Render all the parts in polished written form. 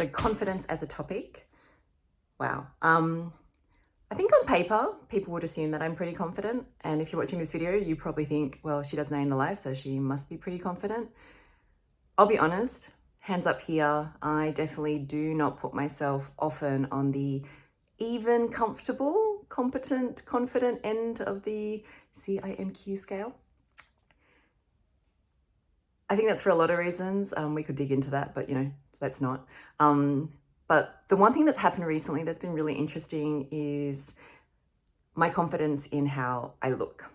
So confidence as a topic. Wow. I think on paper, people would assume that I'm pretty confident. And if you're watching this video, you probably think, well, she doesn't A in the life, so she must be pretty confident. I'll be honest, hands up here, I definitely do not put myself often on the even comfortable, competent, confident end of the CIMQ scale. I think that's for a lot of reasons. We could dig into that, but let's not. But the one thing that's happened recently that's been really interesting is my confidence in how I look.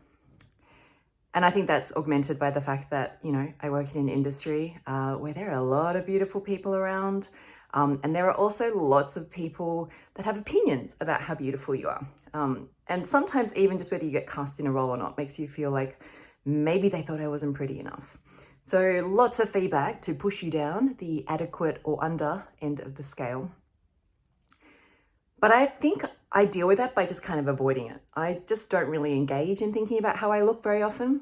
And I think that's augmented by the fact that, I work in an industry where there are a lot of beautiful people around. And there are also lots of people that have opinions about how beautiful you are. And sometimes even just whether you get cast in a role or not makes you feel like maybe they thought I wasn't pretty enough. So lots of feedback to push you down the adequate or under end of the scale. But I think I deal with that by just kind of avoiding it. I just don't really engage in thinking about how I look very often.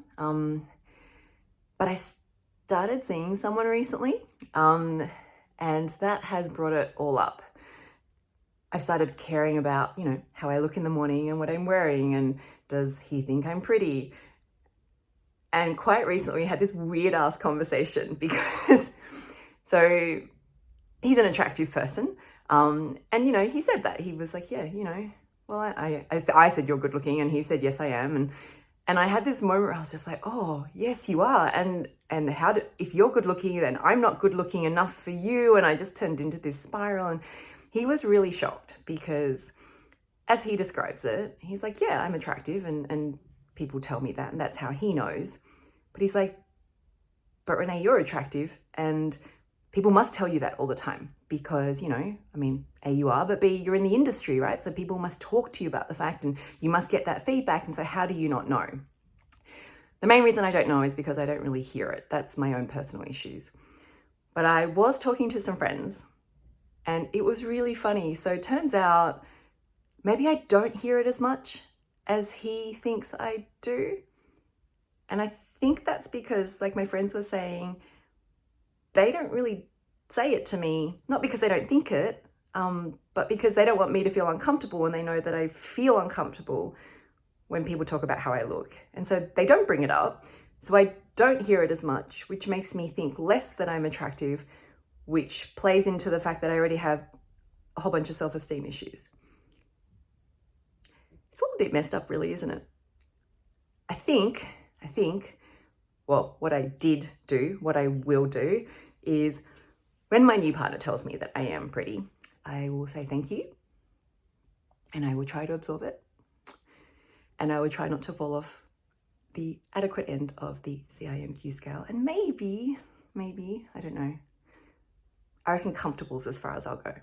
But I started seeing someone recently, and that has brought it all up. I've started caring about, how I look in the morning and what I'm wearing, and does he think I'm pretty? And quite recently we had this weird ass conversation because, so he's an attractive person. And, he said that. He was like, yeah, well, I said, you're good looking. And he said, yes, I am. And I had this moment where I was just like, oh, yes, you are. And if you're good looking, then I'm not good looking enough for you. And I just turned into this spiral. And he was really shocked because as he describes it, he's like, yeah, I'm attractive. And people tell me that. And that's how he knows. But he's like, but Renee, you're attractive. And people must tell you that all the time because, A, you are, but B, you're in the industry, right? So people must talk to you about the fact and you must get that feedback. And so how do you not know? The main reason I don't know is because I don't really hear it. That's my own personal issues. But I was talking to some friends and it was really funny. So it turns out maybe I don't hear it as much as he thinks I do. And I think that's because, like my friends were saying, they don't really say it to me, not because they don't think it, but because they don't want me to feel uncomfortable and they know that I feel uncomfortable when people talk about how I look. And so they don't bring it up. So I don't hear it as much, which makes me think less that I'm attractive, which plays into the fact that I already have a whole bunch of self-esteem issues. It's all a bit messed up, really, isn't it? I think, well, what I did do, what I will do is when my new partner tells me that I am pretty, I will say thank you and I will try to absorb it and I will try not to fall off the adequate end of the CIMQ scale. And maybe, I don't know, I reckon comfortable's as far as I'll go.